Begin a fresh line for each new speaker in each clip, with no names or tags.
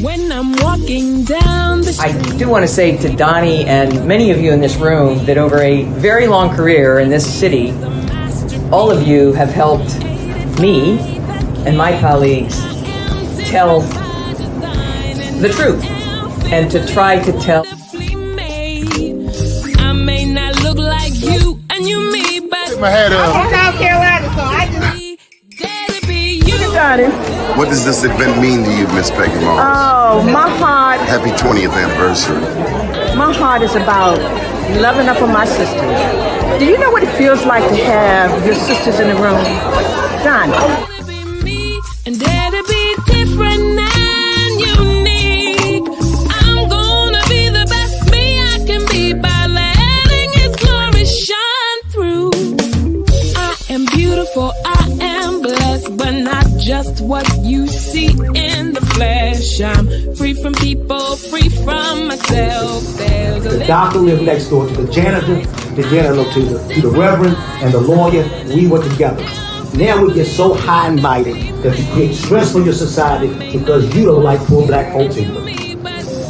When I'm walking down the street.
I do want to say to Doni and many of you in this room that over a very long career in this city, all of you have helped me and my colleagues tell the truth and to try to tell.
I may not look like you and you me, but
my head up.
I'm South Carolina, so I just
What does this event mean to you, Miss Peggy Morris?
Oh, my heart.
Happy 20th anniversary.
My heart is about loving up on my sisters. Do you know what it feels like to have your sisters in the room? Johnny.
And dare to be different and unique. I'm gonna be the best me I can be by letting His glory shine through. I am beautiful, I am blessed, but not just what you see in the flesh. I'm free from people, free from myself. There's a
the doctor lived next door to the janitor, to the reverend, and the lawyer. We were together. Now we get so high and mighty that you create stress for your society because you don't like poor black folks either.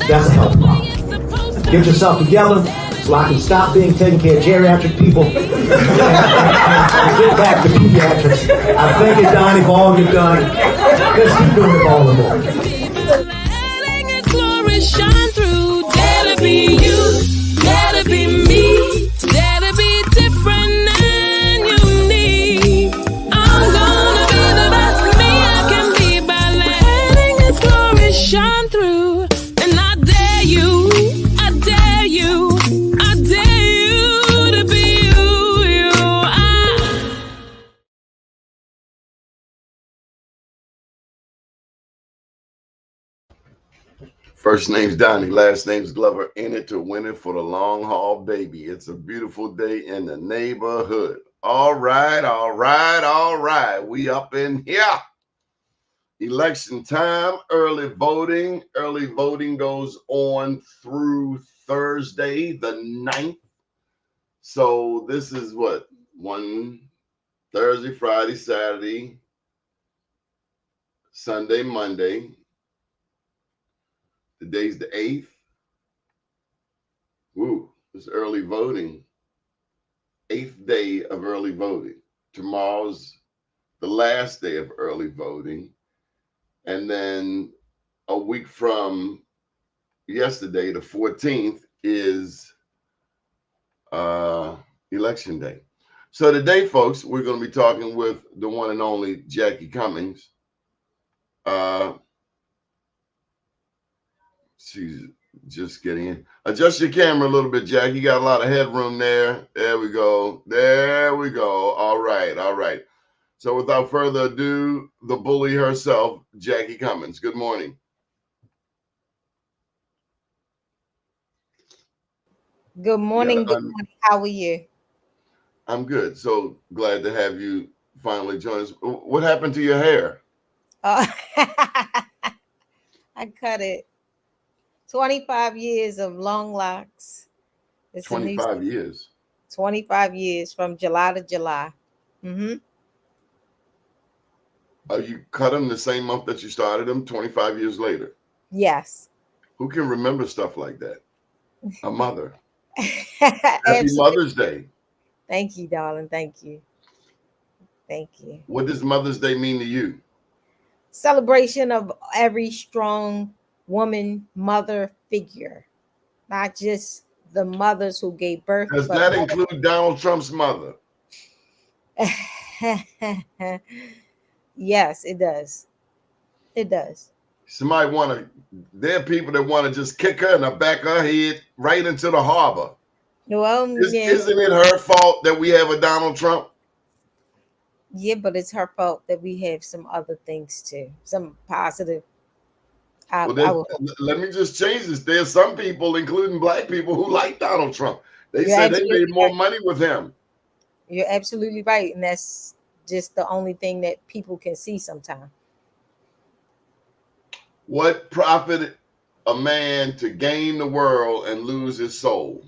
That's a health problem. Get yourself together so I can stop being taking care of geriatric people and get back to pediatrics. I thank you, Doni, for all you've done. Let's keep doing it for all the more.
letting His glory shine through. Dare to be you, dare to be me, dare to be different and unique. I'm gonna be the best me I can be by letting His glory shine through. And I dare you, I dare you, I dare you to be you.
First name's Doni, last name's Glover. In it to win it for the long haul, baby. It's a beautiful day in the neighborhood. All right, all right, all right. We up in here. Election time, early voting. Early voting goes on through Thursday, the 9th. So this is what? Thursday, Friday, Saturday, Sunday, Monday. Today's the 8th. Woo, it's early voting. 8th day of early voting. Tomorrow's the last day of early voting. And then a week from yesterday, the 14th, is election day. So today, folks, we're going to be talking with the one and only Jacqui Cummings. She's just getting in. Adjust your camera a little bit, Jack. You got a lot of headroom there. There we go. There we go. All right. All right. So without further ado, the bully herself, Jacqui Cummings. Good morning.
Good morning. Good morning. How are you?
I'm good. So glad to have you finally join us. What happened to your hair?
I cut it. 25 years of long locks. It's
25 years.
25 years from July to July. Mm-hmm.
You cut them the same month that you started them, 25 years later?
Yes.
Who can remember stuff like that? A mother. Happy Mother's Day.
Thank you, darling. Thank you. Thank you.
What does Mother's Day mean to you?
Celebration of every strong woman, mother figure, not just the mothers who gave birth.
Does that include Donald Trump's mother?
Yes, it does. It does.
Somebody there are people that want to just kick her in the back of her head right into the harbor.
Well,
Isn't it her fault that we have a Donald Trump?
Yeah, but it's her fault that we have some other things too, some positive.
Let me just change this. There's some people, including black people, who like Donald Trump. They said they made more money with him.
You're absolutely right. And that's just the only thing that people can see sometimes.
What profit a man to gain the world and lose his soul?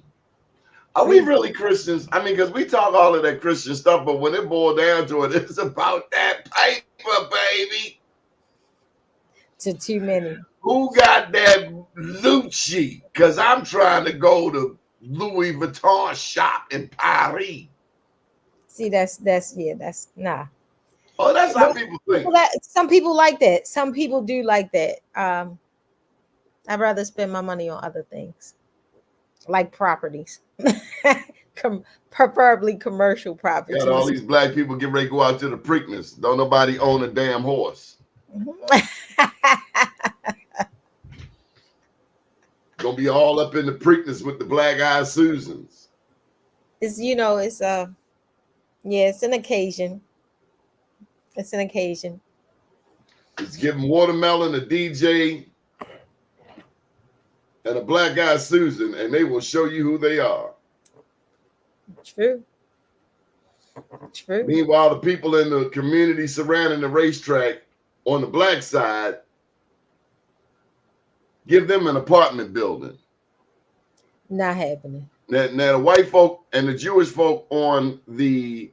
Are we really Christians? I mean, because we talk all of that Christian stuff, but when it boils down to it, it's about that paper, baby.
to too many.
Who got that loot sheet? Because I'm trying to go to Louis Vuitton shop in Paris.
See, that's nah.
Oh, that's how people think.
Some people like that. Some people do like that. I'd rather spend my money on other things, like properties, preferably commercial properties.
Got all these black people get ready to go out to the Preakness. Don't nobody own a damn horse. Gonna be all up in the Preakness with the black-eyed Susans.
It's it's it's an occasion. It's an occasion.
It's giving watermelon a DJ and a black-eyed Susan, and they will show you who they are.
True. True.
Meanwhile, the people in the community surrounding the racetrack on the black side, give them an apartment building.
Not happening.
Now the white folk and the Jewish folk on the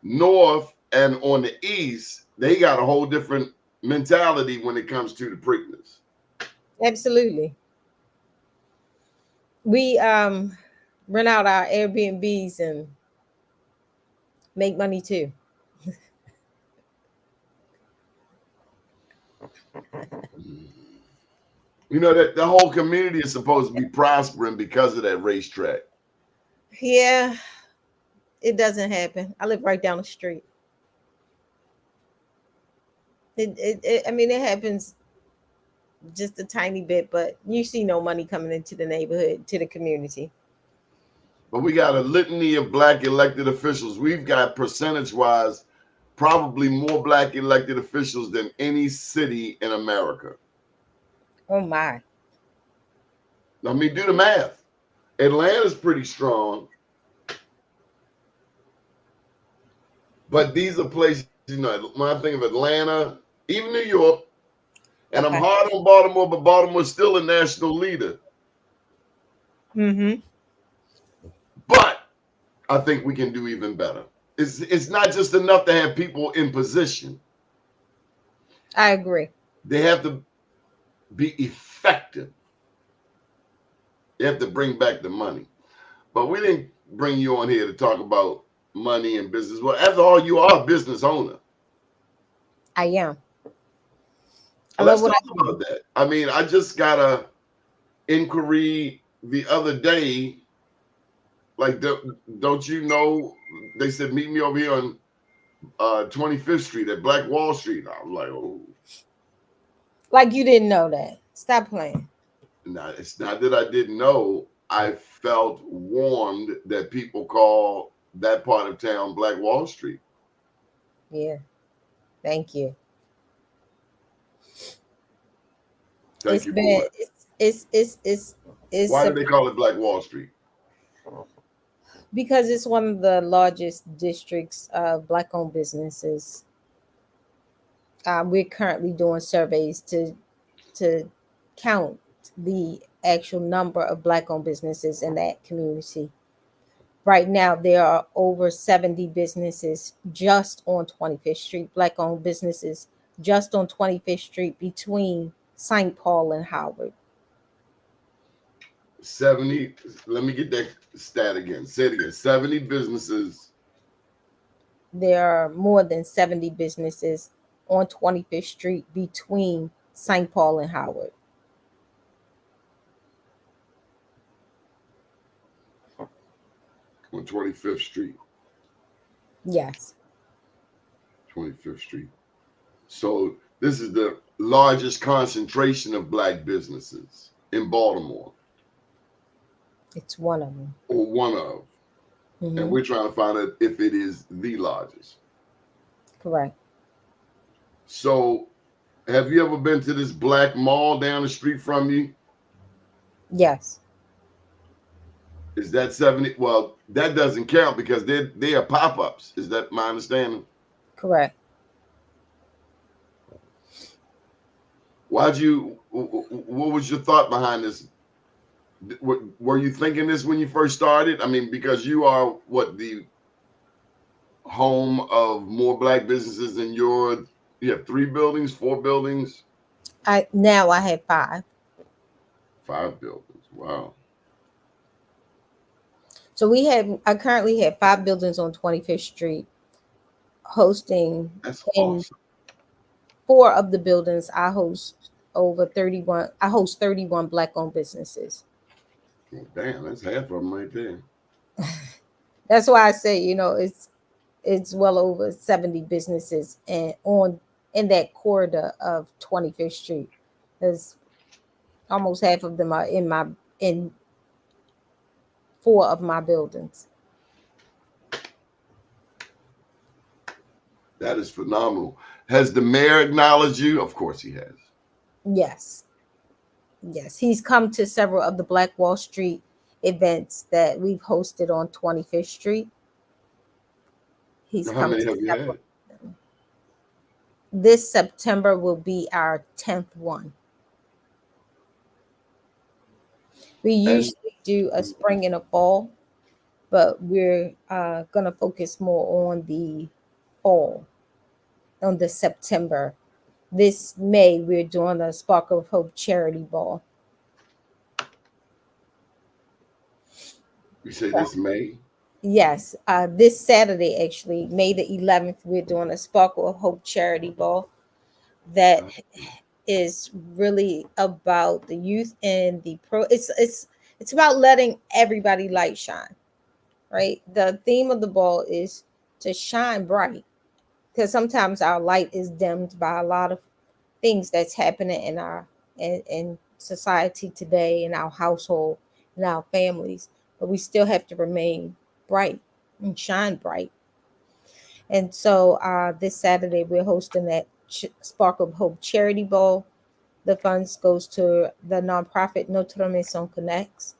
north and on the east, they got a whole different mentality when it comes to the Preakness.
Absolutely. We rent out our Airbnbs and make money too.
You know that the whole community is supposed to be prospering because of that racetrack.
Yeah, it doesn't happen. I live right down the street. I mean, it happens just a tiny bit, but you see no money coming into the neighborhood, to the community.
But we got a litany of black elected officials. We've got percentage-wise probably more black elected officials than any city in America.
Oh my.
I mean, do the math. Atlanta's pretty strong. But these are places, when I think of Atlanta, even New York, and I'm hard on Baltimore, but Baltimore's still a national leader.
Mm-hmm.
But I think we can do even better. It's not just enough to have people in position.
I agree.
They have to be effective. They have to bring back the money. But we didn't bring you on here to talk about money and business. Well, after all, you are a business owner.
I am.
Let's talk about that. I mean, I just got a inquiry the other day. Like, don't you know? They said, meet me over here on 25th Street at Black Wall Street. I was like, oh.
Like you didn't know that. Stop playing.
No, it's not that I didn't know. I felt warmed that people call that part of town Black Wall Street.
Yeah. Thank you.
Thank you. Why do they call it Black Wall Street?
Because it's one of the largest districts of Black-owned businesses. We're currently doing surveys to count the actual number of Black-owned businesses in that community. Right now, there are over 70 businesses just on 25th Street, Black-owned businesses just on 25th Street between St. Paul and Howard.
70, let me get that stat again. Say it again. 70 businesses.
There are more than 70 businesses on 25th Street between St. Paul and Howard.
On 25th Street.
Yes.
25th Street. So this is the largest concentration of black businesses in Baltimore.
It's one of them.
Or one of. Mm-hmm. And we're trying to find out if it is the largest.
Correct.
So have you ever been to this black mall down the street from you?
Yes.
Is that 70? Well, that doesn't count because they are pop-ups. Is that my understanding?
Correct.
What was your thought behind this? Were you thinking this when you first started? I mean, because you are the home of more black businesses than you have 3 buildings, 4 buildings?
I have 5.
5 buildings. Wow.
So I currently have 5 buildings on 25th Street hosting,
That's
in
awesome.
4 of the buildings I host 31 black owned businesses.
Well, damn, that's half of them right there.
That's why I say, it's well over 70 businesses and on in that corridor of 25th Street. There's almost half of them are in 4 of my buildings.
That is phenomenal. Has the mayor acknowledged you? Of course he has.
Yes. Yes. He's come to several of the Black Wall Street events that we've hosted on 25th Street. He's
How
come
many
to
have you
several.
had?
This September will be our 10th one. We
And
usually do a spring and a fall, but we're going to focus more on the fall, on the September. This May, we're doing a Spark of Hope charity ball.
you say this May?
Yes, this Saturday, actually, May the 11th, we're doing a Sparkle of Hope charity ball that is really about the youth and the pro. It's about letting everybody light shine, right? The theme of the ball is to shine bright, because sometimes our light is dimmed by a lot of things that's happening in society today, in our household, in our families, but we still have to remain bright and shine bright. And so this Saturday we're hosting that Spark of Hope charity ball. The funds goes to the nonprofit Notre Maison Connects,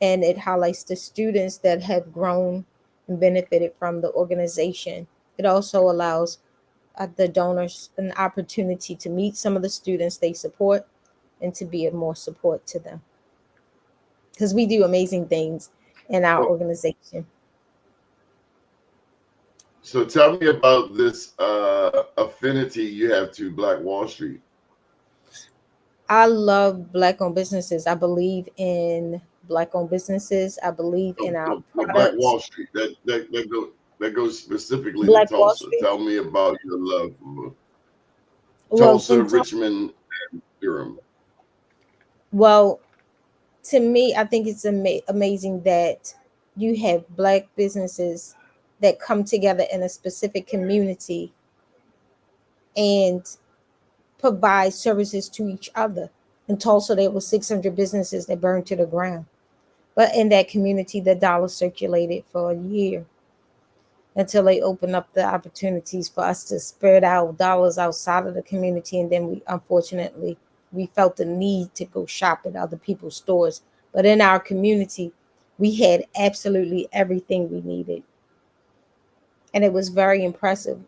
and it highlights the students that have grown and benefited from the organization. It also allows the donors an opportunity to meet some of the students they support and to be of more support to them, because we do amazing things in our
So,
organization.
so tell me about this affinity you have to Black Wall Street.
I love black owned businesses. I believe in black owned businesses. I believe
No,
in our
no, no, Black
products.
Wall Street. That goes specifically to
Black Wall
Tulsa.
Street.
Tell me about your love for
Well,
Tulsa, Richmond, and Durham.
well, to me, I think it's amazing that you have black businesses that come together in a specific community and provide services to each other. In Tulsa, there were 600 businesses that burned to the ground. But in that community, the dollar circulated for a year until they opened up the opportunities for us to spread our dollars outside of the community. And then we felt the need to go shop at other people's stores. But in our community, we had absolutely everything we needed. And it was very impressive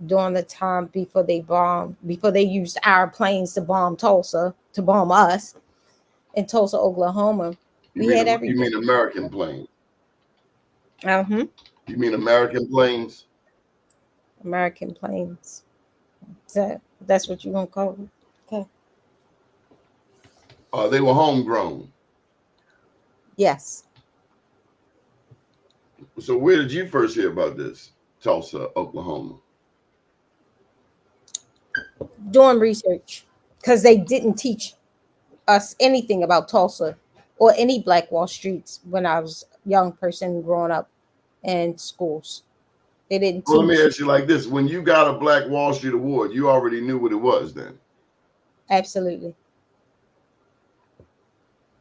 during the time before they used our planes to bomb Tulsa, to bomb us in Tulsa, Oklahoma. We had
You
everything.
mean American planes?
Uh-huh.
You mean American planes?
American planes. That's what you gonna call it? Okay.
They were homegrown.
Yes.
So where did you first hear about this? Tulsa, Oklahoma.
Doing research, because they didn't teach us anything about Tulsa or any Black Wall Streets when I was a young person growing up in schools. They didn't
Well, let me
teach.
ask you like this: when you got a Black Wall Street award, you already knew what it was then.
Absolutely.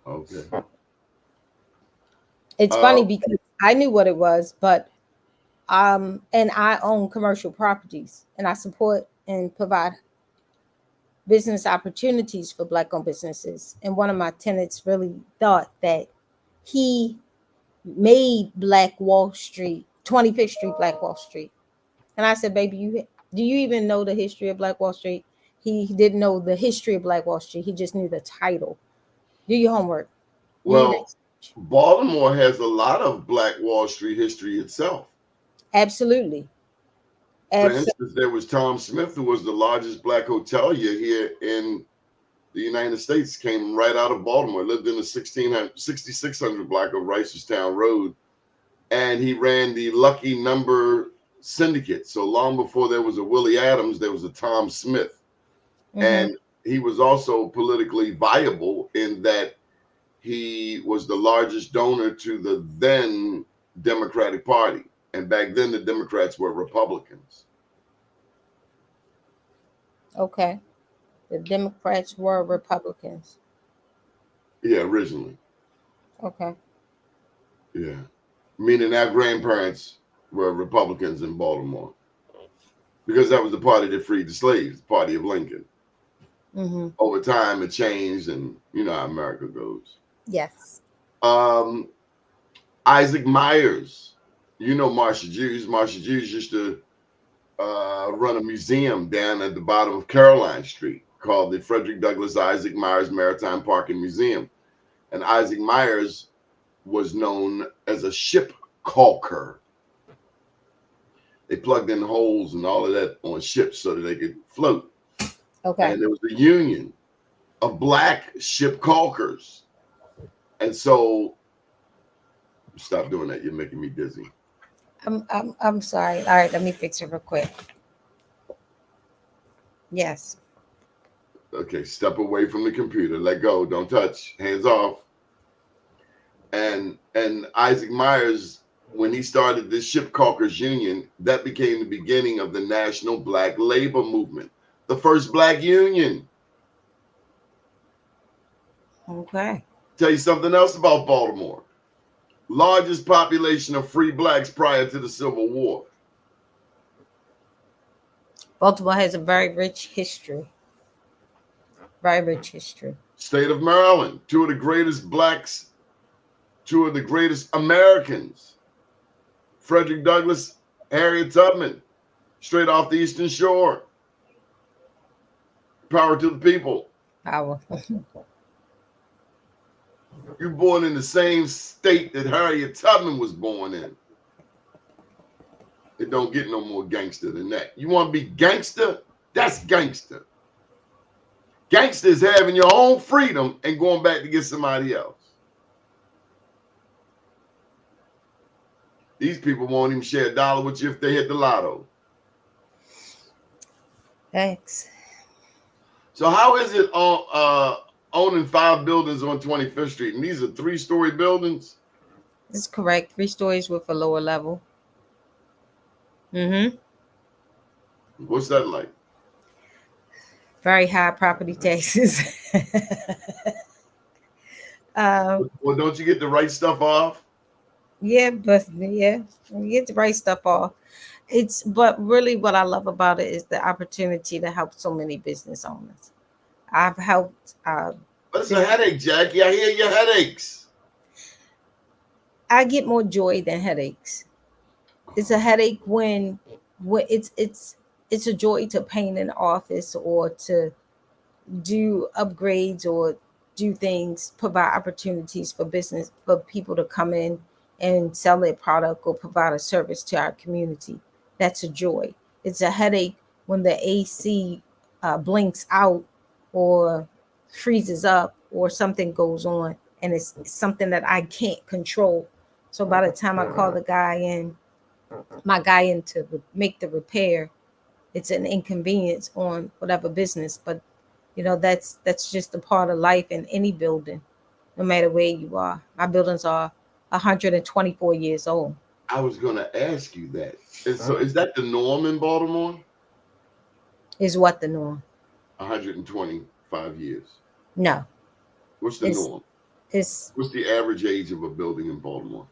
Okay.
It's funny because I knew what it was, but and I own commercial properties and I support and provide business opportunities for black owned businesses. And one of my tenants really thought that he made Black Wall Street, 25th Street, Black Wall Street. And I said, baby, do you even know the history of Black Wall Street? He didn't know the history of Black Wall Street. He just knew the title. Do your homework. Do your
Well,
research.
Baltimore has a lot of Black Wall Street history itself.
Absolutely.
For instance, there was Tom Smith, who was the largest black hotelier here in the United States came right out of Baltimore. Lived in the 6600 block of Reisterstown Road, and he ran the Lucky Number Syndicate. So long before there was a Willie Adams, there was a Tom Smith. And he was also politically viable in that he was the largest donor to the then Democratic Party. And back then, the Democrats were Republicans.
Okay. The Democrats were Republicans.
Yeah, originally.
Okay.
Yeah. Meaning our grandparents were Republicans in Baltimore. Because that was the party that freed the slaves, the party of Lincoln. Over time, it changed, and you know how America goes.
Yes.
Isaac Myers. You know Marsha Jews. Marsha Jews used to run a museum down at the bottom of Caroline Street called the Frederick Douglass Isaac Myers Maritime Park and Museum. And Isaac Myers was known as a ship caulker. They plugged in holes and all of that on ships so that they could float.
Okay.
And there was a union of black ship caulkers. And so, stop doing that. You're making me dizzy.
I'm sorry. All right, let me fix it real quick. Yes.
Okay, step away from the computer. Let go. Don't touch. Hands off. And Isaac Myers, when he started this ship caulkers union, that became the beginning of the National Black Labor Movement, the first black union.
Okay.
Tell you something else about Baltimore. Largest population of free blacks prior to the Civil War.
Baltimore has a very rich history. Very rich history.
State of Maryland, two of the greatest blacks, two of the greatest Americans. Frederick Douglass, Harriet Tubman, straight off the Eastern Shore. Power to the people.
Power.
You're born in the same state that Harriet Tubman was born in. It don't get no more gangster than that. You want to be gangster? That's gangster. Gangster is having your own freedom and going back to get somebody else. These people won't even share a dollar with you if they hit the lotto.
Thanks.
So how is it owning 5 buildings on 25th Street? And these are 3-story buildings?
This is correct. 3 stories with a lower level. Mm-hmm.
What's that like?
Very high property taxes.
Well, don't you get the right stuff off?
Yeah, but yeah, you get the right stuff off. But really what I love about it is the opportunity to help so many business owners. I've helped.
But it's a headache, Jacqui. I hear your headaches.
I get more joy than headaches. It's a headache when it's a joy to paint an office or to do upgrades or do things, provide opportunities for business, for people to come in and sell their product or provide a service to our community. That's a joy. It's a headache when the AC blinks out or freezes up or something goes on and it's something that I can't control. So by the time I call my guy in to make the repair, it's an inconvenience on whatever business. But you know, that's just a part of life in any building, no matter where you are. My buildings are 124 years old.
I was going to ask you that. And so is that the norm in Baltimore?
Is what the norm?
125 years.
No.
What's the norm? What's the average age of a building in Baltimore?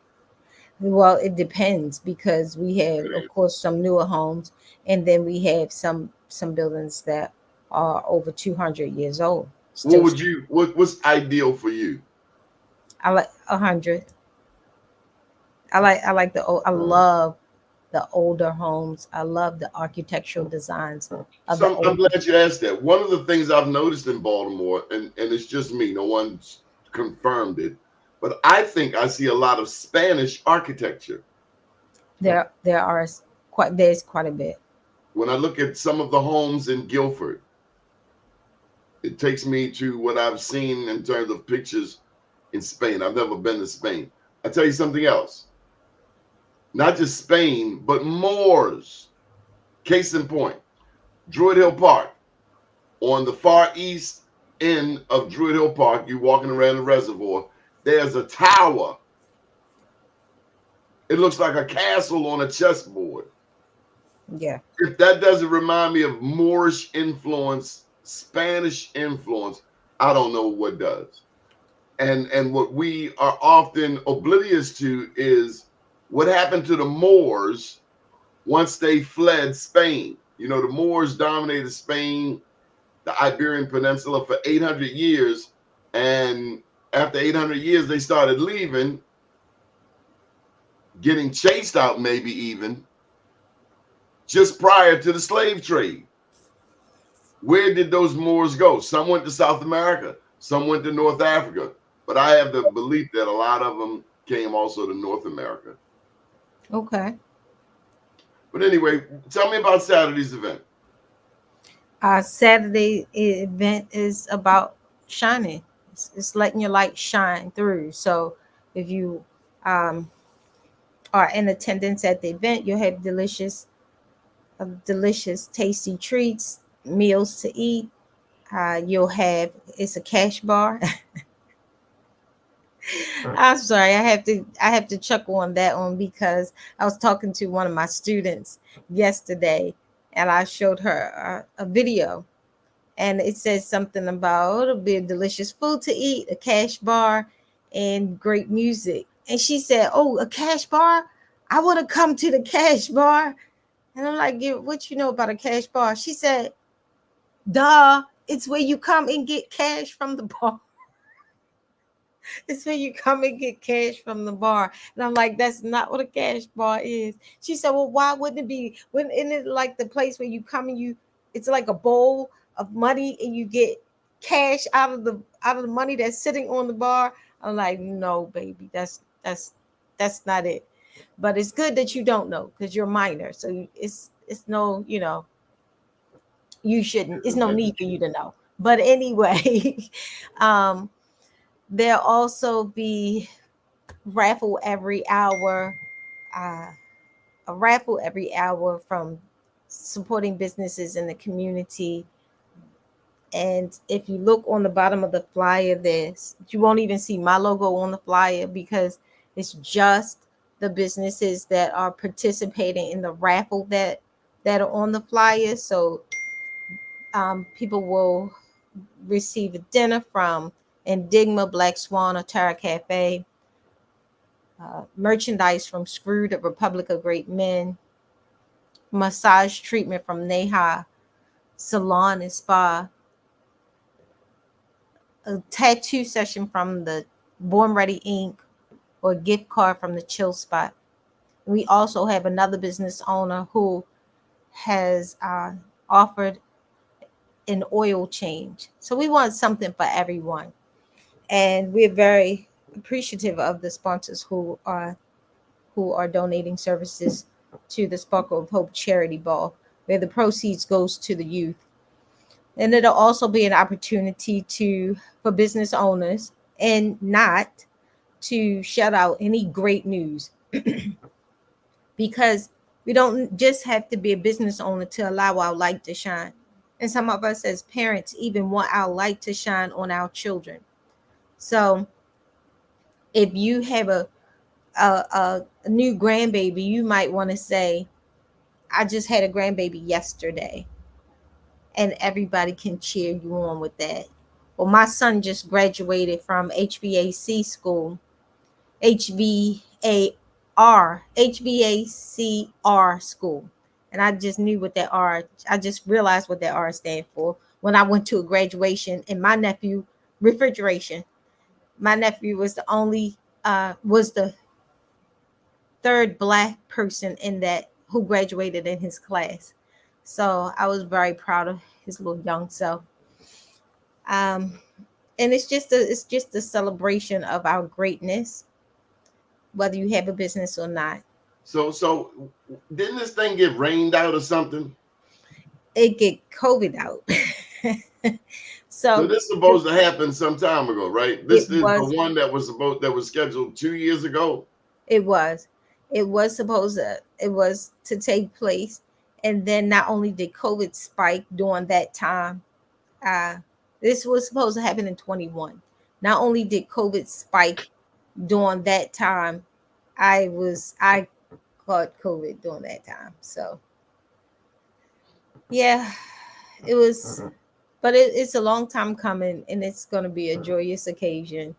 Well, it depends because we have, of course, some newer homes, and then we have some buildings that are over 200 years old.
What's ideal for you?
I like 100. I love the older homes. I love the architectural designs.
I'm glad you asked that. One of the things I've noticed in Baltimore, and it's just me, no one's confirmed it, but I think I see a lot of Spanish architecture.
There's quite a bit.
When I look at some of the homes in Guilford, It takes me to what I've seen in terms of pictures in Spain. I've never been to Spain. I tell you something else. Not just Spain, but Moors. Case in point, Druid Hill Park. On the far east end of Druid Hill Park, you're walking around the reservoir, there's a tower. It looks like a castle on a chessboard.
Yeah.
If that doesn't remind me of Moorish influence, Spanish influence, I don't know what does. And what we are often oblivious to is what happened to the Moors once they fled Spain. You know, the Moors dominated Spain, the Iberian Peninsula, for 800 years. And after 800 years, they started leaving, getting chased out, maybe even, just prior to the slave trade. Where did those Moors go? Some went to South America, some went to North Africa. But I have the belief that a lot of them came also to North America.
Okay.
But anyway, tell me about Saturday's event.
Saturday event is about shining. It's letting your light shine through. So if you are in attendance at the event, you'll have delicious, tasty treats, meals to eat. It's a cash bar. I'm sorry, I have to chuckle on that one because I was talking to one of my students yesterday, and I showed her a video, and it says something about it'll be a delicious food to eat, a cash bar, and great music. And she said, "Oh, a cash bar? I want to come to the cash bar." And I'm like, "Yeah, what you know about a cash bar?" She said, "Duh, it's where you come and get cash from the bar." It's when you come and get cash from the bar. And I'm like, that's not what a cash bar is. She said, well, why wouldn't it be? Wouldn't it like the place where you come and it's like a bowl of money and you get cash out of the money that's sitting on the bar? I'm like, no, baby, that's not it. But it's good that you don't know because you're a minor. So it's no, you shouldn't. It's no need for you to know. But anyway, there'll also be raffle every hour, a raffle every hour from supporting businesses in the community. And if you look on the bottom of the flyer, you won't even see my logo on the flyer because it's just the businesses that are participating in the raffle that are on the flyer. So people will receive a dinner from Enigma, Black Swan, or Tara Cafe, merchandise from Screw, the Republic of Great Men, massage treatment from Neha Salon and Spa, a tattoo session from the Born Ready Inc., or a gift card from the Chill Spot. We also have another business owner who has offered an oil change. So we want something for everyone. And we're very appreciative of the sponsors who are donating services to the Sparkle of Hope charity ball, where the proceeds goes to the youth. And it'll also be an opportunity for business owners and not to shout out any great news because we don't just have to be a business owner to allow our light to shine. And some of us as parents even want our light to shine on our children. So if you have a new grandbaby, you might want to say, I just had a grandbaby yesterday, and everybody can cheer you on with that. Well, my son just graduated from HVAC school, HVACR school. And I just knew what that I just realized what that R stands for when I went to a graduation and my nephew, refrigeration. My nephew was was the third Black person in that who graduated in his class. So I was very proud of his little young self. And it's just a celebration of our greatness, whether you have a business or not.
So didn't this thing get rained out or something?
It get COVID out.
So
So
this is supposed to happen some time ago, right? This
it
is the
was
one that was scheduled 2 years ago.
it was it was to take place, and then not only did COVID spike during that time, uh this was supposed to happen in 21. Not only did COVID spike during that time, I caught COVID during that time. So yeah, it was, but it's a long time coming, and it's going to be a joyous occasion,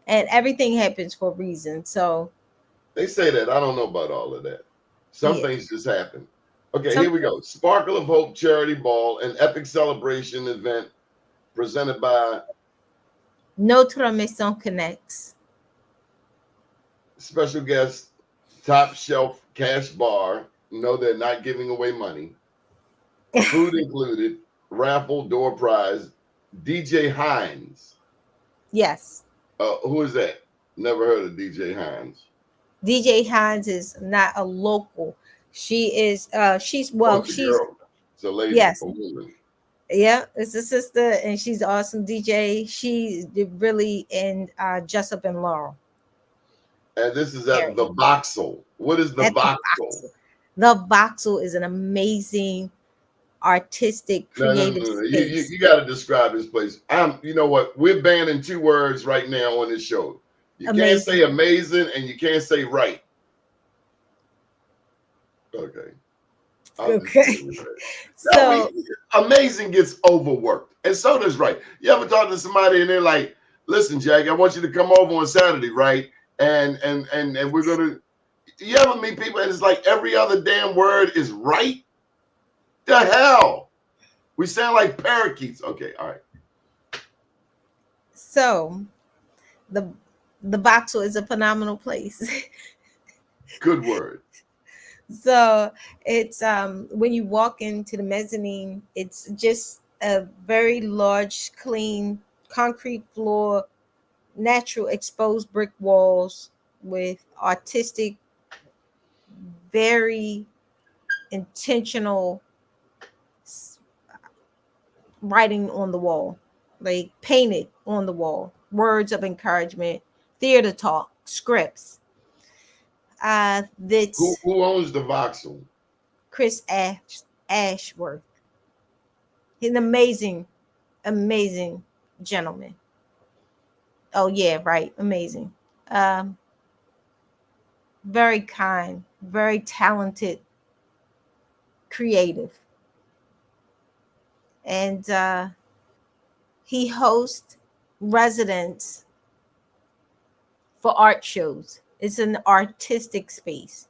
and everything happens for a reason. So
They say that. I don't know about all of that. Some
yeah,
things just happen. Okay, here we
something.
go. Sparkle of Hope Charity Ball, an epic celebration event presented by
Notre Maison connects.
special guest Top Shelf Cash Bar. No, they're not giving away money. Food included, raffle, door prize, DJ Hines.
Yes,
Who is that? Never heard of DJ Hines.
DJ Hines is not a local. She is she's
Oh,
well
it's a
she's
girl. It's a lady,
yes,
a woman.
yeah, it's a sister, and she's an awesome DJ. She did really in Jessup and Laurel
And this is at
area.
the Voxel. What is the
At the
Voxel?
Voxel. The Voxel is an amazing artistic
No, no, no,
creative
no.
space.
You got to describe this place. You know what? We're banning two words right now on this show. You can't
Amazing.
say amazing and you can't say right. Okay. I'll just
Okay.
leave it at that. No,
So
amazing gets overworked, and so does right. You ever talk to somebody and they're like, "Listen, Jack, I want you to come over on Saturday, right? And we're gonna." You ever meet people and it's like every other damn word is right? The hell? We sound like parakeets. Okay, all right.
so the the Voxel is a phenomenal place.
Good word.
So it's when you walk into the mezzanine, it's just a very large, clean concrete floor, natural exposed brick walls with artistic, very intentional writing on the wall, like painted on the wall, words of encouragement, theater talk, scripts.
Who
That's
who owns the Voxel?
Chris Ashworth. He's an amazing gentleman. Oh yeah, right, amazing. Um, very kind, very talented, creative, and he hosts residents for art shows. It's an artistic space.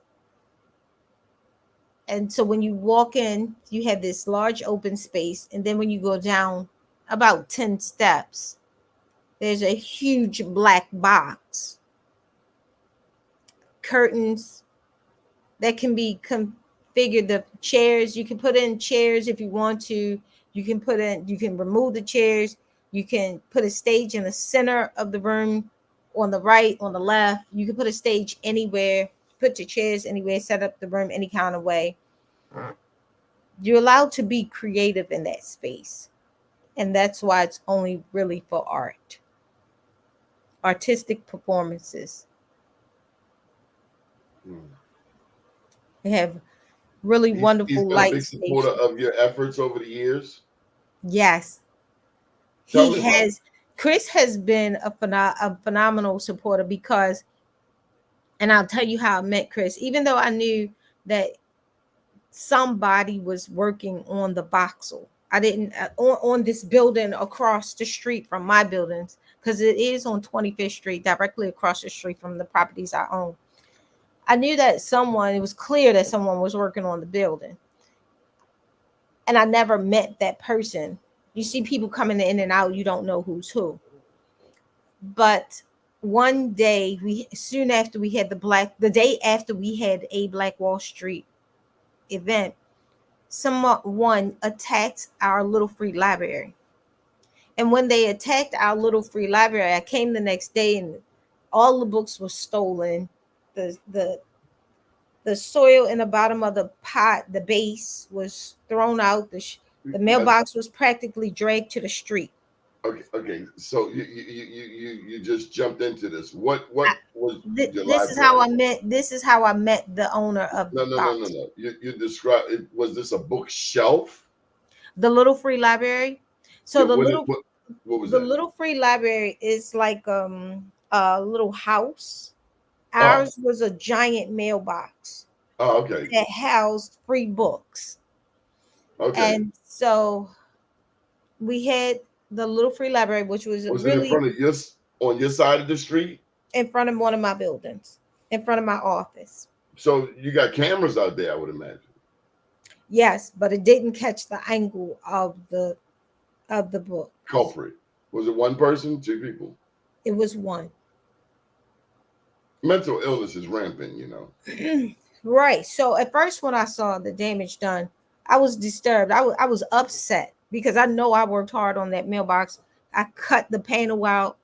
And so when you walk in, you have this large open space. And then when you go down about 10 steps, there's a huge black box, curtains that can be configured. The chairs, you can put in chairs if you want to. You can remove the chairs. You can put a stage in the center of the room, on the right, on the left. You can put a stage anywhere, put your chairs anywhere, set up the room any kind of way. You're allowed to be creative in that space. And that's why it's only really for artistic performances.
Hmm.
They have really
He's
wonderful
been a
light
big supporter
stations.
of your efforts over the years.
Yes,
Tell
he
me about it.
has. Chris has been a phenomenal supporter because, and I'll tell you how I met Chris. Even though I knew that somebody was working on the Boxel, I didn't on this building across the street from my buildings, because it is on 25th Street, directly across the street from the properties I own. I knew that someone. It was clear that someone was working on the building, and I never met that person. You see people coming in and out, you don't know who's who. But one day, we soon after we had the day after we had a Black Wall Street event, someone attacked our little free library. And when they attacked our little free library, I came the next day and all the books were stolen. The soil in the bottom of the pot, the base was thrown out. The mailbox was practically dragged to the street.
Okay. So you just jumped into this. What was your
This is how
library?
I met. This is how I met the owner of the box.
No. You describe it. Was this a bookshelf?
The Little Free Library. So
Yeah. What was
the
that?
Little Free Library is like a little house.
Oh.
Ours was a giant mailbox
Oh. Okay.
that housed free books.
Okay.
And so we had the Little Free Library, which was
Was it in
really
front of on your side of the street?
in front of one of my buildings, in front of my office.
So you got cameras out there, I would imagine.
Yes, but it didn't catch the angle of the book.
Culprit. Was it one person, two people?
It was one.
Mental illness is rampant, you know.
Right. So at first, when I saw the damage done, I was disturbed. I was upset because I know I worked hard on that mailbox. I cut the panel out,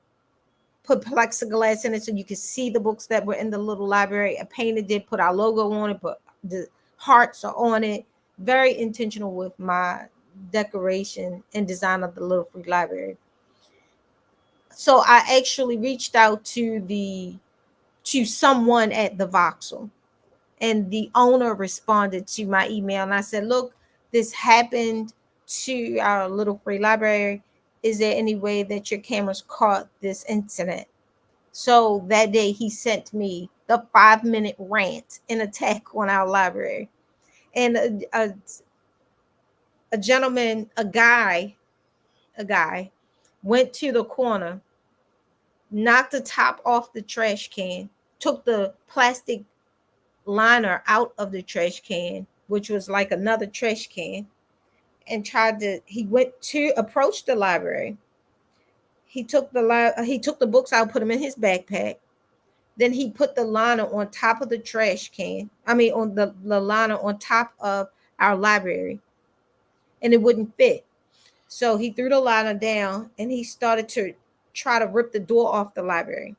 put plexiglass in it so you could see the books that were in the little library. I painted it, put our logo on it, put the hearts are on it. Very intentional with my decoration and design of the Little Free Library. So I actually reached out to someone at the Voxel, and the owner responded to my email, and I said, look, this happened to our Little Free Library. Is there any way that your cameras caught this incident? So that day he sent me the 5-minute rant and attack on our library. And a gentleman, a guy went to the corner, knocked the top off the trash can, took the plastic liner out of the trash can, which was like another trash can, and he went to approach the library. He took the books out, put them in his backpack. Then he put the liner on top of the trash can. I mean, on the liner on top of our library, and it wouldn't fit. So he threw the liner down and he started to try to rip the door off the library.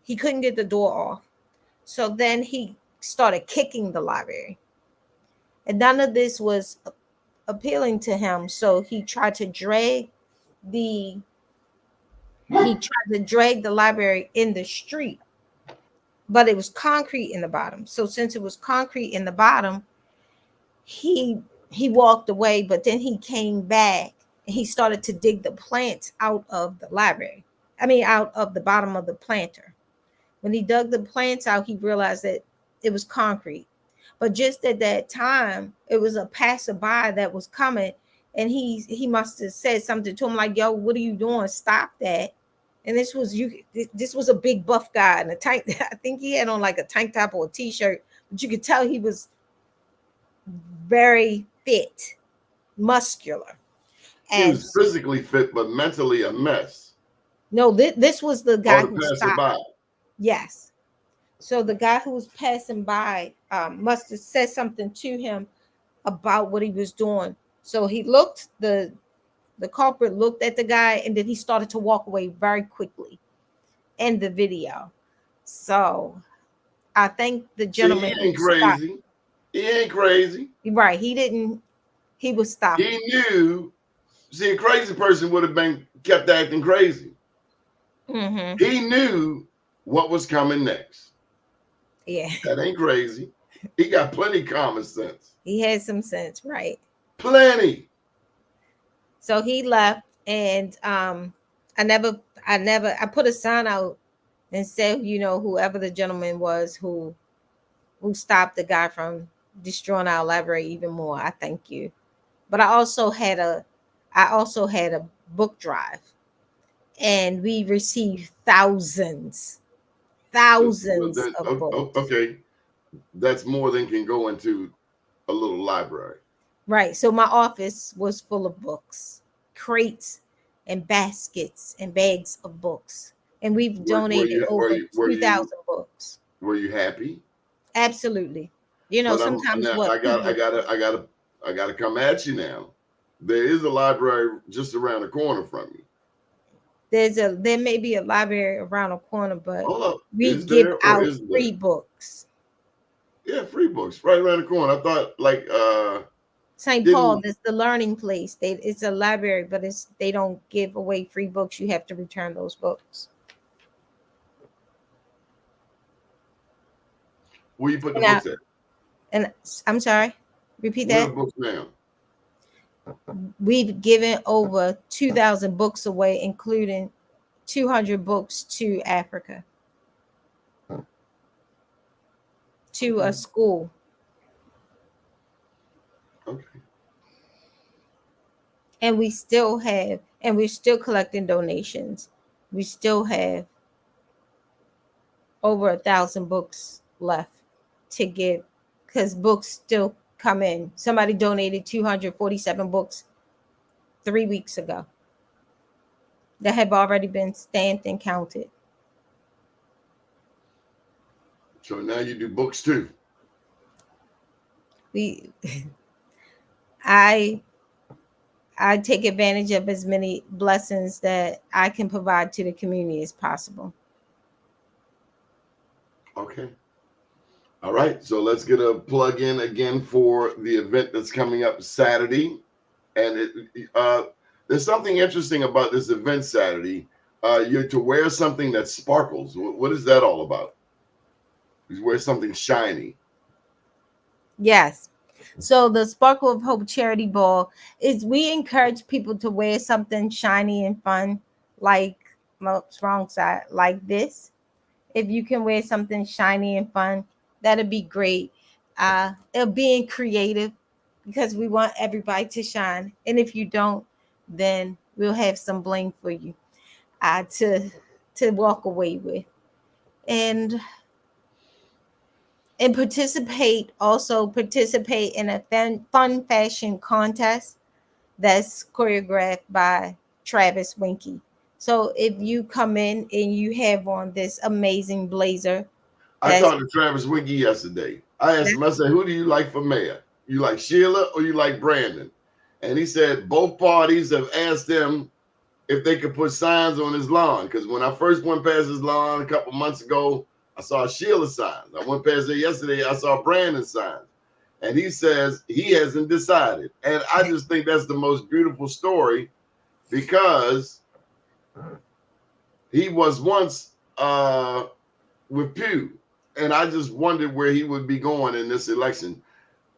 He couldn't get the door off. So then he started kicking the library. And none of this was appealing to him. So he tried to drag the library in the street, but it was concrete in the bottom. So since it was concrete in the bottom, he walked away, but then he came back and he started to dig the plants out of the library. I mean, out of the bottom of the planter. When he dug the plants out, he realized that it was concrete. But just at that time, it was a passerby that was coming, and he must have said something to him like, "Yo, what are you doing? Stop that!" And this was a big buff guy in a tank. I think he had on like a tank top or a t-shirt, but you could tell he was very fit, muscular.
He
And
was physically fit, but mentally a mess.
no, this was the guy who stopped.
By.
Yes. So the guy who was passing by must have said something to him about what he was doing. So the culprit looked at the guy, and then he started to walk away very quickly in the video. So I think the gentleman
he ain't crazy.
stopped.
He ain't crazy.
Right. He was stopping.
He knew. See, a crazy person would have been kept acting crazy.
Mm-hmm.
He knew what was coming next.
Yeah.
That ain't crazy. He got plenty common sense.
He had some sense, right?
Plenty.
So he left, and I put a sign out and said, whoever the gentleman was who stopped the guy from destroying our library even more, I thank you. But I also had a book drive, and we received thousands of books.
Okay, that's more than can go into a little library.
Right. So my office was full of books, crates and baskets and bags of books. And we've donated over 2,000 books.
Were you happy?
Absolutely. Sometimes
I gotta come at you now. There is a library just around the corner from you.
There may be a library around the corner, but we give out free books.
Yeah, free books right around the corner. I thought
St. Paul is the learning place. It's a library, but they don't give away free books. You have to return those books.
Where you put the books at?
And I'm sorry, repeat
Where
that.
the books now?
We've given over 2,000 books away, including 200 books to Africa, to a school.
Okay.
And we're still collecting donations. We still have over 1,000 books left to give, because books still come in. Somebody donated 247 books 3 weeks ago that have already been stamped and counted.
So now you do books too.
I take advantage of as many blessings that I can provide to the community as possible.
Okay. All right. So let's get a plug in again for the event that's coming up Saturday. And there's something interesting about this event Saturday. You're to wear something that sparkles. What is that all about? You wear something shiny.
Yes. So the Sparkle of Hope Charity Ball is, we encourage people to wear something shiny and fun, like, well, wrong side, like this. If you can wear something shiny and fun, that'd be great. It'll be creative, because we want everybody to shine. And if you don't, then we'll have some bling for you to walk away with. And participate in a fun fashion contest that's choreographed by Travis Winky. So if you come in and you have on this amazing blazer,
I talked to Travis Winky yesterday. I asked him, I said, who do you like for mayor? You like Sheila or you like Brandon? And he said both parties have asked him if they could put signs on his lawn. Because when I first went past his lawn a couple months ago, I saw Sheila signs. I went past there yesterday, I saw Brandon signs. And he says he hasn't decided. And I just think that's the most beautiful story, because he was once with Pew. And I just wondered where he would be going in this election.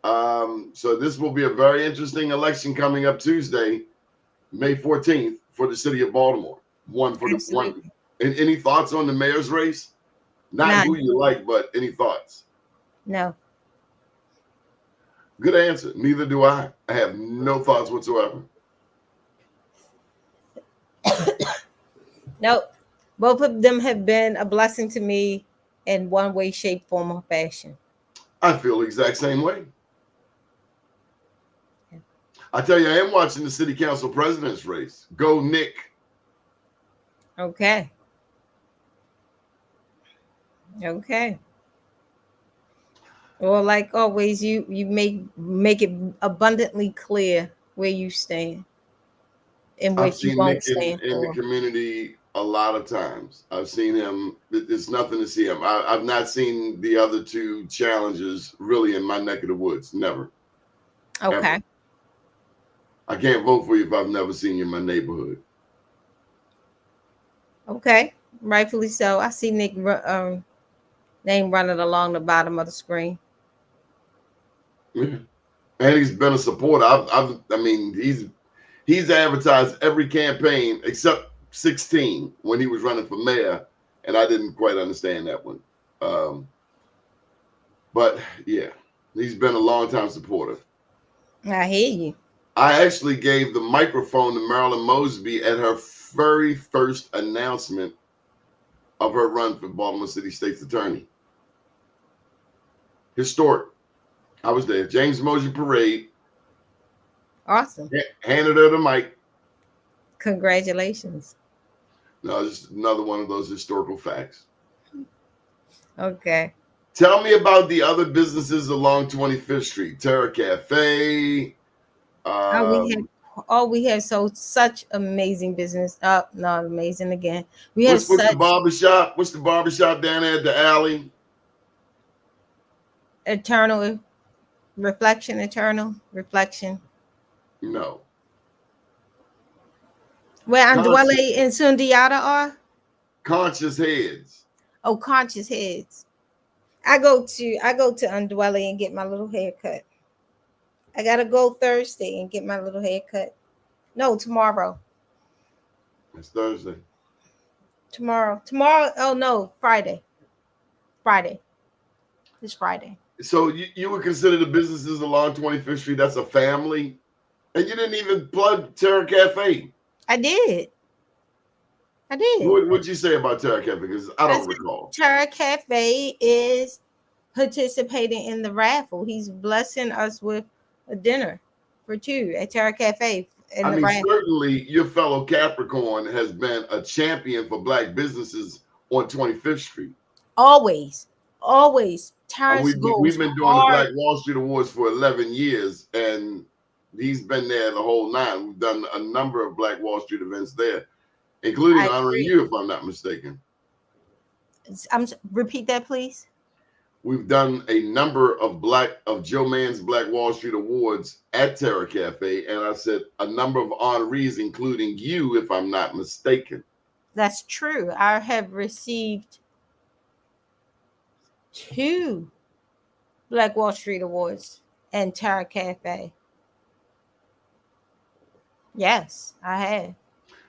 So this will be a very interesting election coming up Tuesday, May 14th, for the city of Baltimore. One. And any thoughts on the mayor's race? Not who you like, but any thoughts?
No.
Good answer. Neither do I. I have no thoughts whatsoever.
Nope. Both of them have been a blessing to me in one way, shape, form, or fashion.
I feel the exact same way. I tell you, I am watching the city council president's race. Go Nick.
Okay. Well, like always, you make it abundantly clear where you stand and what
I've
you
seen
won't
Nick
stand
in the
for.
community a lot of times. I've seen him. It's nothing to see him. I've not seen the other two challengers really in my neck of the woods. Never.
Okay.
Ever. I can't vote for you if I've never seen you in my neighborhood.
Okay. Rightfully so. I see Nick name running along the bottom of the screen.
Yeah. And he's been a supporter. I mean, he's advertised every campaign except 16 when he was running for mayor, and I didn't quite understand that one. But yeah, he's been a long-time supporter.
I hear you.
I actually gave the microphone to Marilyn Mosby at her very first announcement of her run for Baltimore City State's Attorney. Historic. I was there. James Mosby Parade.
Awesome.
Handed her the mic.
Congratulations.
No, just another one of those historical facts.
Okay.
Tell me about the other businesses along 25th Street. Terra Cafe.
We have such amazing business. Not amazing again. We have
What's the barbershop? What's the barbershop down there at the alley?
Eternal Reflection, eternal reflection.
No.
Where
Conscious,
Andwele and Sundiata are?
conscious heads.
Oh, conscious heads. I go to Andwele and get my little haircut. I gotta go Thursday and get my little haircut. No, tomorrow.
It's Thursday.
Tomorrow. Tomorrow. Oh no, Friday. Friday. It's Friday.
So you would consider the businesses along 25th Street, that's a family? And you didn't even plug Terra Cafe.
I did. I did.
What'd you say about Terra Cafe? Because I don't recall.
Terra Cafe is participating in the raffle. He's blessing us with a dinner for two at Terra Cafe in the raffle.
Certainly your fellow Capricorn has been a champion for Black businesses on 25th Street.
Always. Terrence
We've been doing the Black Wall Street Awards for 11 years, and he's been there the whole nine. We've done a number of Black Wall Street events there, including honoring you, if I'm not mistaken.
Repeat that, please.
We've done a number of Joe Mann's Black Wall Street Awards at Terra Cafe, and I said a number of honorees, including you, if I'm not mistaken.
That's true. I have received 2 Black Wall Street Awards and Terra Cafe. Yes, I have.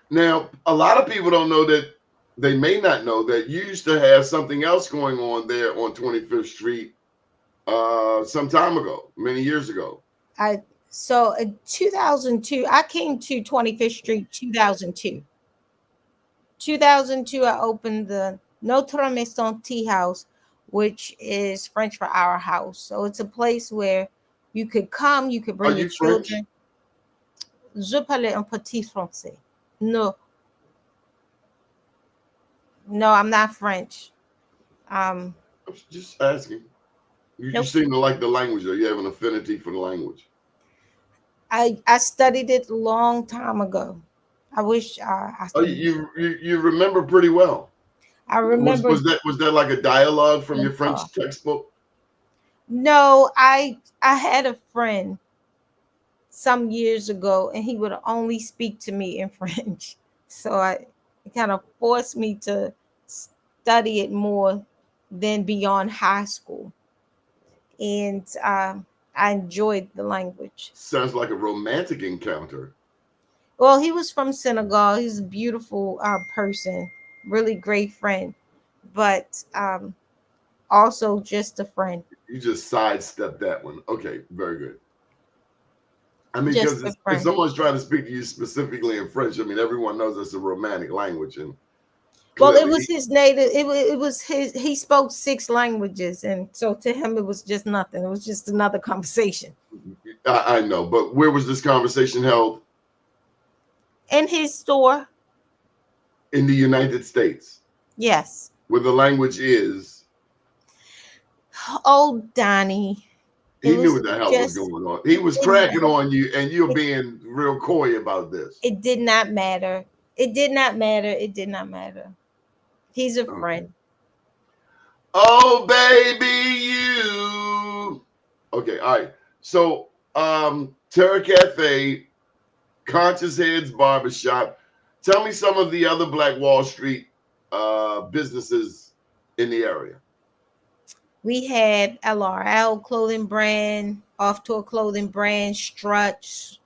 Now, a lot of people don't know that. They may not know that you used to have something else going on there on 25th Street some time ago, many years ago.
So in 2002, I came to 25th Street 2002. 2002, I opened the Notre Maison Tea House, which is French for our house. So it's a place where you could come, you could bring your children. Je parle un petit français. No, I'm not French.
I'm just asking. You seem to like the language, or you have an affinity for the language.
I studied it a long time ago. I wish
you remember pretty well.
I remember.
Was that like a dialogue from your French textbook?
No, I had a friend some years ago, and he would only speak to me in French. So it kind of forced me to study it more than beyond high school. And I enjoyed the language.
Sounds like a romantic encounter.
Well, he was from Senegal. He's a beautiful person, really great friend, but also just a friend.
You just sidestepped that one. Okay, very good. I mean, because if someone's trying to speak to you specifically in French, I mean, everyone knows it's a romantic language. And
well, it was his native. It was his. He spoke 6 languages, and so to him, it was just nothing. It was just another conversation.
I know, but where was this conversation held?
In his store.
In the United States.
Yes.
Where the language is.
Oh, Doni.
He knew what the hell was going on. He was cracking on you, and you're being real coy about this.
It did not matter. It did not matter. He's a friend.
Oh, baby, you. Okay, all right. So, Terra Cafe, Conscious Heads Barbershop. Tell me some of the other Black Wall Street businesses in the area.
We have LRL clothing brand, Off Tour clothing brand, Struts,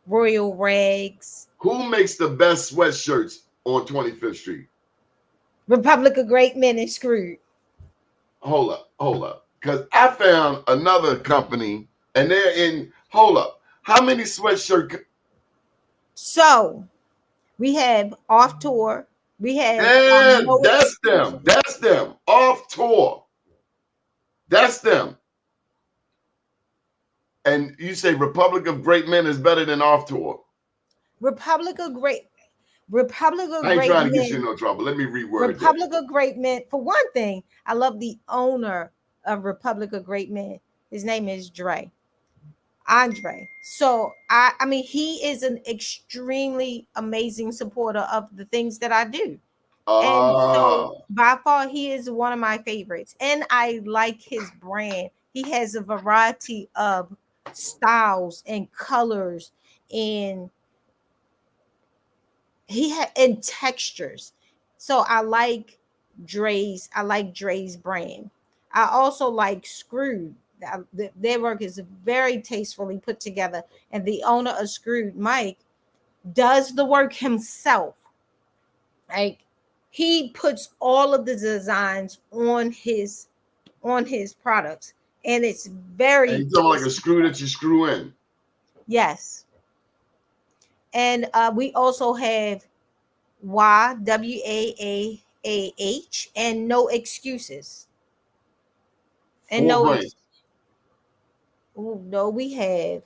Royal Rags.
Who makes the best sweatshirts on 25th Street?
Republic of Great Men is screwed.
Hold up. Because I found another company, and they're in, hold up. How many sweatshirt?
So, we have Off Tour. We have.
That's them. Off Tour. That's them. And you say Republic of Great Men is better than Off Tour.
Republic of Great
I ain't trying to get you in no trouble. Let me reword
Republic of Great Men. For one thing, I love the owner of Republic of Great Men. His name is Andre. So I mean, he is an extremely amazing supporter of the things that I do. And so by far, he is one of my favorites. And I like his brand. He has a variety of styles and colors, and and textures. So I like Dre's brand. I also like Screwed. Their work is very tastefully put together, and the owner of Screwed, Mike, does the work himself. Like, he puts all of the designs on his products, and it's
And
very
you talking like a
tasteful.
screw that you screw in.
Yes. And we also have YWAAH and No Excuses. And
4 brands.
no, we have.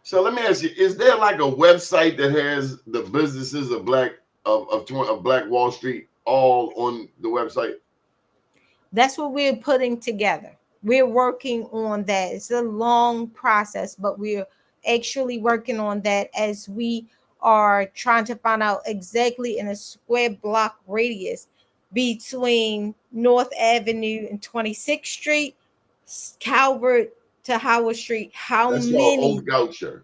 So let me ask you: is there like a website that has the businesses of Black Wall Street all on the website?
That's what we're putting together. We're working on that. It's a long process, but we're actually working on that as we are trying to find out exactly in a square block radius between North Avenue and 26th Street, Calvert to Howard Street,
That's called Old Goucher.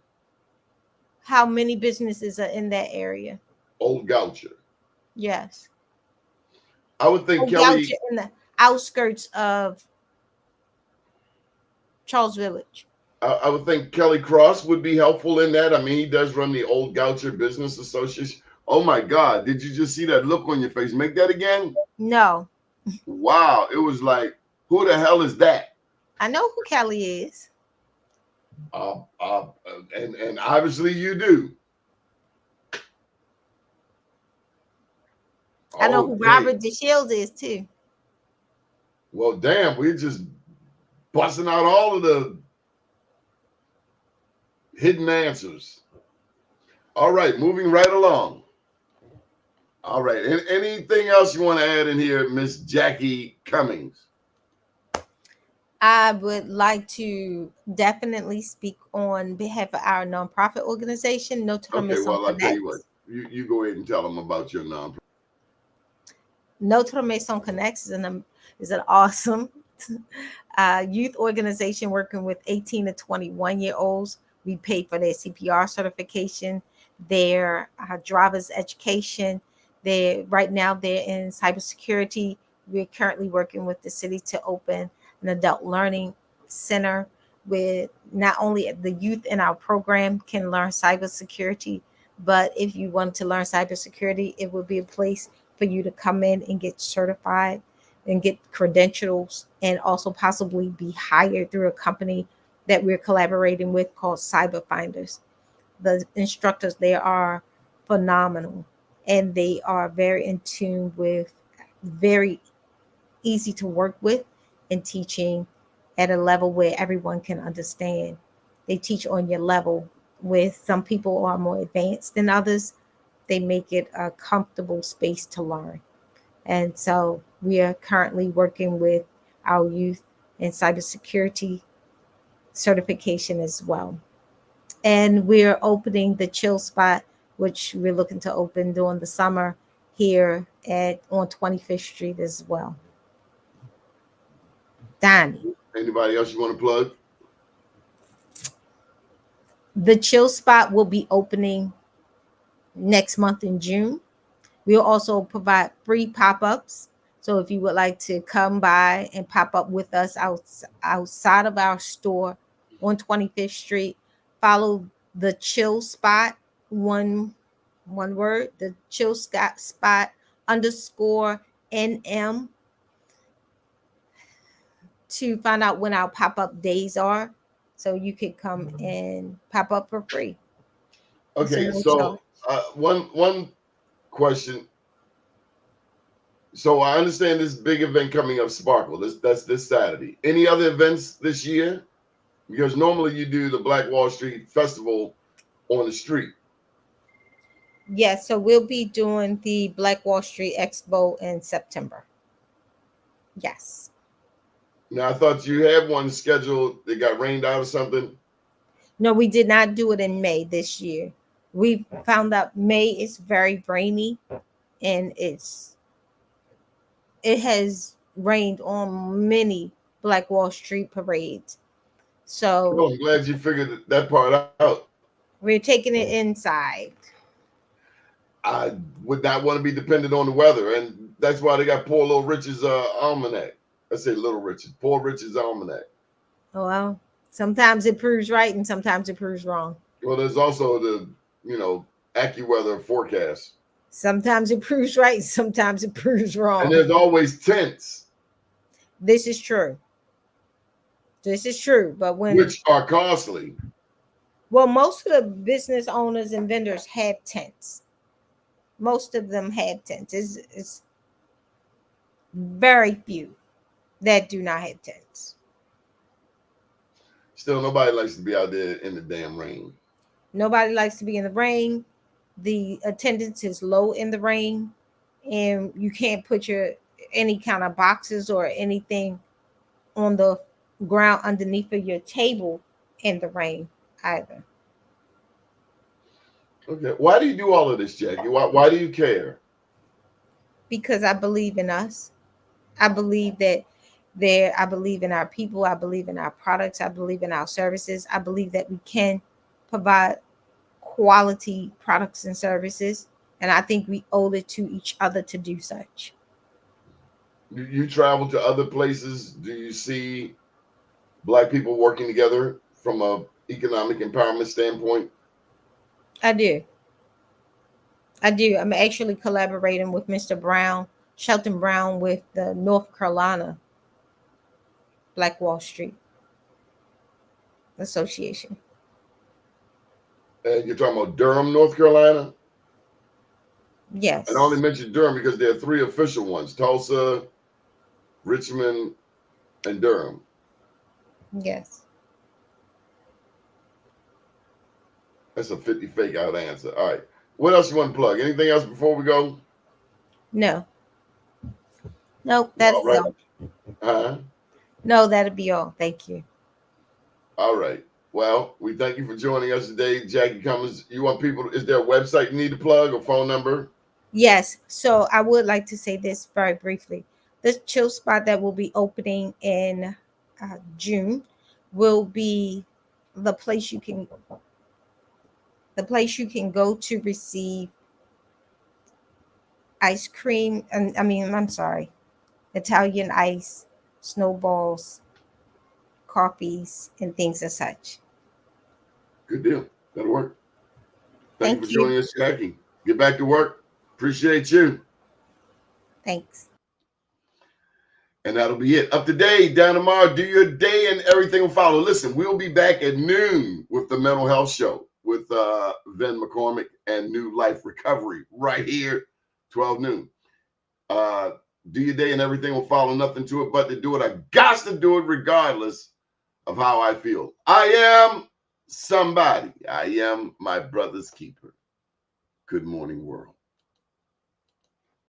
how many businesses are in that area.
Old Goucher.
Yes.
I would think
Oh, Goucher
Kelly.
in the outskirts of Charles Village.
I would think Kelly Cross would be helpful in that. I mean, he does run the Old Goucher Business Association. Oh my God! Did you just see that look on your face? Make that again.
No.
Wow! It was like, who the hell is that?
I know who Kelly is.
And obviously you do.
I know who
Okay.
Robert DeShields is too.
Well, damn, we're just busting out all of the hidden answers. All right, moving right along. All right, anything else you want to add in here, Miss Jacqui Cummings?
I would like to definitely speak on behalf of our nonprofit organization, Notre
Okay,
Maison
well, I'll tell you what.
Connects.
You go ahead and tell them about your nonprofit.
Notre Maison Connects is an awesome youth organization working with 18 to 21-year-olds. We pay for their CPR certification, their driver's education. Right now they're in cybersecurity. We're currently working with the city to open an adult learning center with not only the youth in our program can learn cybersecurity, but if you want to learn cybersecurity, it would be a place for you to come in and get certified and get credentials, and also possibly be hired through a company that we're collaborating with called Cyber Finders. The instructors there are phenomenal, and they are very in tune with, very easy to work with, and teaching at a level where everyone can understand. They teach on your level. With some people are more advanced than others, they make it a comfortable space to learn. And so we are currently working with our youth in cybersecurity certification as well. And we're opening the chill spot, which we're looking to open during the summer here at on 25th Street as well. Donnie.
Anybody else you want to plug?
The chill spot will be opening next month in June. We'll also provide free pop-ups. So if you would like to come by and pop up with us outside of our store on 25th Street, follow the chill spot, one word, the chill spot underscore NM, to find out when our pop-up days are. So you could come and pop up for free.
Okay,
no
so
charge.
one question. So I understand this big event coming up, Sparkle. That's this Saturday. Any other events this year? Because normally you do the Black Wall Street Festival on the street.
Yes, so we'll be doing the Black Wall Street Expo in September. Yes.
Now I thought you had one scheduled that got rained out or something.
No, we did not do it in May this year. We found out May is very rainy, and it has rained on many Black Wall Street parades. So
Well, I'm glad you figured that part out.
we're taking it inside.
I would not want to be dependent on the weather, and that's why they got Poor Little Rich's almanac. I say Little Rich's, Poor Rich's almanac.
Well, sometimes it proves right and sometimes it proves wrong.
Well, there's also the AccuWeather forecast,
Sometimes it proves right, sometimes it proves
and
wrong.
there's always tents,
This is true. This is true. But
which are costly.
most of the business owners and vendors have tents. Most of them have tents. It's very few that do not have tents.
Still, nobody likes to be out there in the damn rain.
Nobody likes to be in the rain. The attendance is low in the rain, and you can't put any kind of boxes or anything on the ground underneath of your table in the rain either.
Okay, why do you do all of this, Jacqui? Why do you care?
Because I believe in us. I believe that I believe in our people. I believe in our products. I believe in our services. I believe that we can provide quality products and services. And I think we owe it to each other to do such.
You travel to other places. Do you see Black people working together from a economic empowerment standpoint?
I do. I'm actually collaborating with Mr. Brown, Shelton Brown, with the North Carolina Black Wall Street Association.
And you're talking about Durham, North Carolina?
Yes.
And I only mentioned Durham because there are 3 official ones: Tulsa, Richmond, and Durham.
Yes.
That's a 50 fake out answer. All right. What else you want to plug? Anything else before we go?
No. Nope. That's
All right.
all. No, that'll be all. Thank you.
All right. Well, we thank you for joining us today, Jacqui Cummings. You want people? Is there a website you need to plug or phone number?
Yes. So I would like to say this very briefly. This chill spot that will be opening in June will be the place you can go to receive ice cream. And I'm sorry, Italian ice, snowballs, coffees, and things as such.
Good deal. That'll work. Thank you for
you.
joining us, Jacqui. Get back to work. Appreciate you.
Thanks.
And that'll be it. Up to date, down tomorrow. Do your day and everything will follow. Listen, we'll be back at noon with the Mental Health Show with Vin McCormick and New Life Recovery right here, 12 noon. Do your day and everything will follow. Nothing to it but to do it. I got to do it regardless of how I feel. I am somebody. I am my brother's keeper. Good morning, world.